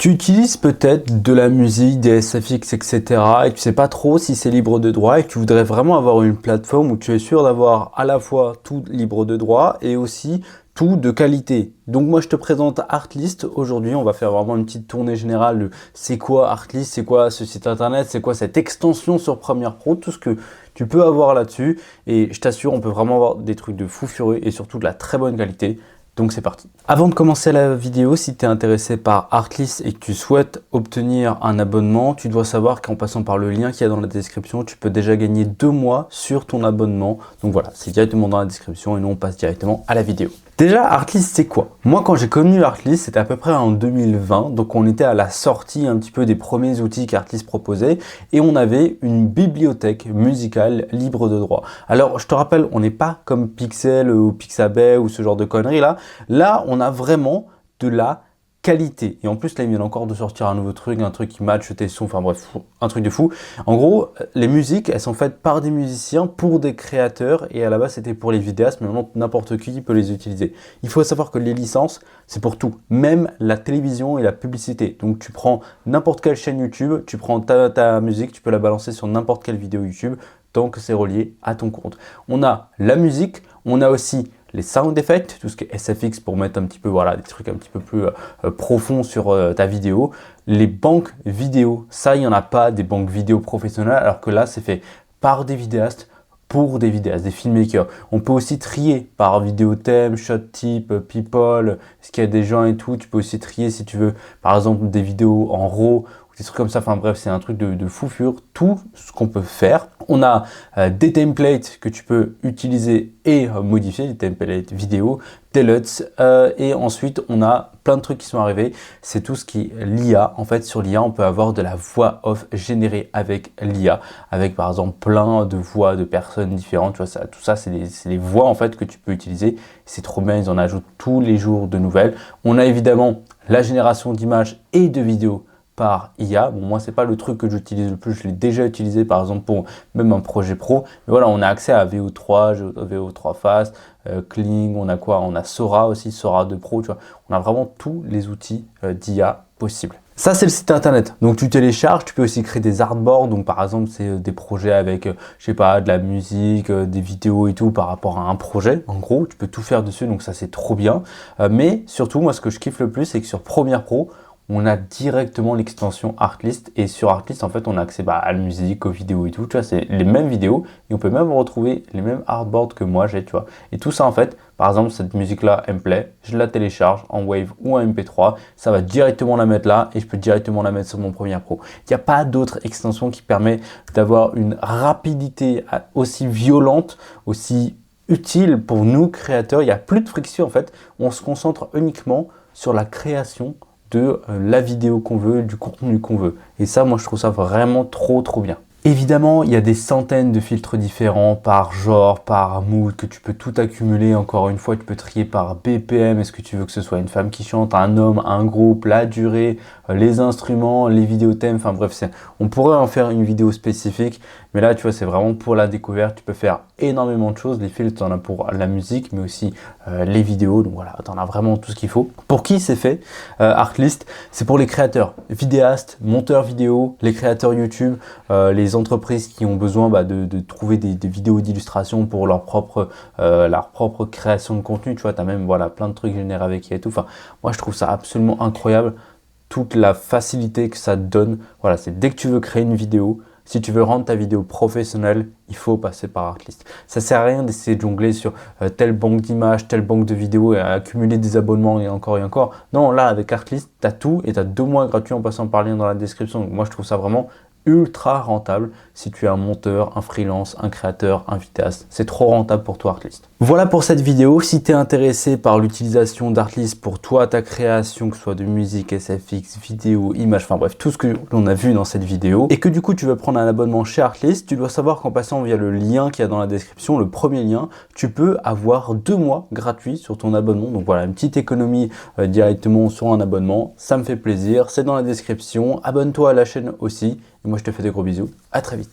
Tu utilises peut-être de la musique, des SFX, etc. et tu sais pas trop si c'est libre de droit et que tu voudrais vraiment avoir une plateforme où tu es sûr d'avoir à la fois tout libre de droit et aussi tout de qualité. Donc moi je te présente Artlist. Aujourd'hui on va faire vraiment une petite tournée générale de c'est quoi Artlist, c'est quoi ce site internet, c'est quoi cette extension sur Premiere Pro, tout ce que tu peux avoir là-dessus. Et je t'assure on peut vraiment avoir des trucs de fou furieux et surtout de la très bonne qualité. Donc c'est parti. Avant de commencer la vidéo, si tu es intéressé par Artlist et que tu souhaites obtenir un abonnement, tu dois savoir qu'en passant par le lien qu'il y a dans la description, tu peux déjà gagner 2 mois sur ton abonnement. Donc voilà, c'est directement dans la description et nous on passe directement à la vidéo. Déjà, Artlist, c'est quoi? Moi, quand j'ai connu Artlist, c'était à peu près en 2020. Donc, on était à la sortie un petit peu des premiers outils qu'Artlist proposait et on avait une bibliothèque musicale libre de droit. Alors, je te rappelle, on n'est pas comme Pixel ou Pixabay ou ce genre de conneries là. Là, on a vraiment de la qualité. Et en plus, là, ils viennent encore de sortir un nouveau truc, un truc qui matche tes sons, enfin bref, un truc de fou. En gros, les musiques, elles sont faites par des musiciens pour des créateurs et à la base, c'était pour les vidéastes, mais maintenant, n'importe qui peut les utiliser. Il faut savoir que les licences, c'est pour tout, même la télévision et la publicité. Donc, tu prends n'importe quelle chaîne YouTube, tu prends ta musique, tu peux la balancer sur n'importe quelle vidéo YouTube tant que c'est relié à ton compte. On a la musique, on a aussi les sound effects, tout ce qui est SFX pour mettre un petit peu, voilà, des trucs un petit peu plus profonds sur ta vidéo. Les banques vidéo, ça, il n'y en a pas des banques vidéo professionnelles, alors que là, c'est fait par des vidéastes, pour des vidéastes, des filmmakers. On peut aussi trier par vidéo thème, shot type, people, est-ce qu'il y a des gens et tout. Tu peux aussi trier si tu veux, par exemple, des vidéos en RAW, des trucs comme ça, enfin bref, c'est un truc de fou furieux, tout ce qu'on peut faire. On a des templates que tu peux utiliser et modifier, des templates vidéo, des LUTs, et ensuite on a plein de trucs qui sont arrivés. C'est tout ce qui est l'IA. En fait, sur l'IA, on peut avoir de la voix off générée avec l'IA, avec par exemple plein de voix de personnes différentes. Tu vois, ça, tout ça, c'est les voix en fait que tu peux utiliser. C'est trop bien, ils en ajoutent tous les jours de nouvelles. On a évidemment la génération d'images et de vidéos par IA. Bon, moi, c'est pas le truc que j'utilise le plus. Je l'ai déjà utilisé, par exemple, pour même un projet pro. Mais voilà, on a accès à VO3, VO3 Fast, Kling, on a quoi? On a Sora aussi, Sora 2 Pro, tu vois. On a vraiment tous les outils d'IA possibles. Ça, c'est le site internet. Donc, tu télécharges, tu peux aussi créer des artboards. Donc, par exemple, c'est des projets avec, je sais pas, de la musique, des vidéos et tout par rapport à un projet. En gros, tu peux tout faire dessus. Donc, ça, c'est trop bien. Mais surtout, moi, ce que je kiffe le plus, c'est que sur Premiere Pro, on a directement l'extension Artlist et sur Artlist en fait on a accès à la musique, aux vidéos et tout, tu vois, c'est les mêmes vidéos et on peut même retrouver les mêmes artboards que moi j'ai, tu vois. Et tout ça en fait, par exemple cette musique là, elle me plaît, je la télécharge en Wave ou en MP3, ça va directement la mettre là et je peux directement la mettre sur mon Premiere Pro. Il n'y a pas d'autre extension qui permet d'avoir une rapidité aussi violente, aussi utile pour nous créateurs. Il n'y a plus de friction en fait, on se concentre uniquement sur la création de la vidéo qu'on veut, du contenu qu'on veut. Et ça, moi, je trouve ça vraiment trop bien. Évidemment, il y a des centaines de filtres différents par genre, par mood, que tu peux tout accumuler. Encore une fois, tu peux trier par BPM. Est-ce que tu veux que ce soit une femme qui chante, un homme, un groupe, la durée, les instruments, les vidéos thèmes. Enfin bref, on pourrait en faire une vidéo spécifique. Mais là, tu vois, c'est vraiment pour la découverte. Tu peux faire énormément de choses. Les filtres, tu en as pour la musique, mais aussi les vidéos. Donc voilà, tu en as vraiment tout ce qu'il faut. Pour qui c'est fait Artlist? C'est pour les créateurs, vidéastes, monteurs vidéo, les créateurs YouTube, les entreprises qui ont besoin de trouver des vidéos d'illustration pour leur propre création de contenu. Tu vois, tu as même plein de trucs générés avec IA et tout. Enfin, moi, je trouve ça absolument incroyable. Toute la facilité que ça te donne. Voilà, c'est dès que tu veux créer une vidéo, si tu veux rendre ta vidéo professionnelle, il faut passer par Artlist. Ça sert à rien d'essayer de jongler sur telle banque d'images, telle banque de vidéos et accumuler des abonnements et encore et encore. Non, là, avec Artlist, tu as tout et tu as 2 mois gratuits en passant par le lien dans la description. Donc, moi, je trouve ça vraiment ultra rentable si tu es un monteur, un freelance, un créateur, un vidéaste. C'est trop rentable pour toi Artlist. Voilà pour cette vidéo. Si tu es intéressé par l'utilisation d'Artlist pour toi, ta création, que ce soit de musique, SFX, vidéo, images, enfin bref, tout ce que l'on a vu dans cette vidéo, et que du coup tu veux prendre un abonnement chez Artlist, tu dois savoir qu'en passant via le lien qu'il y a dans la description, le premier lien, tu peux avoir 2 mois gratuits sur ton abonnement. Donc voilà, une petite économie directement sur un abonnement. Ça me fait plaisir. C'est dans la description. Abonne-toi à la chaîne aussi. Et moi, je te fais des gros bisous. À très vite.